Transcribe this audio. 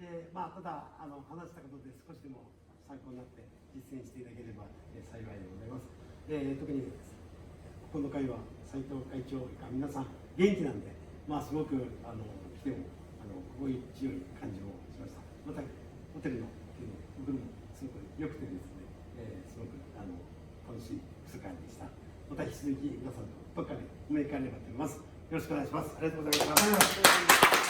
ただ話したことで少しでも参考になって実践していただければ、幸いでございます。特にこの会は斉藤会長が皆さん元気なんで、すごく来ても心地よい感じをしました。またホテルのお風呂もすごく良くてですね、すごく楽しい世界でした。また引き続き皆さんとどっかでお目にかかれればと思います。よろしくお願いします。ありがとうございました。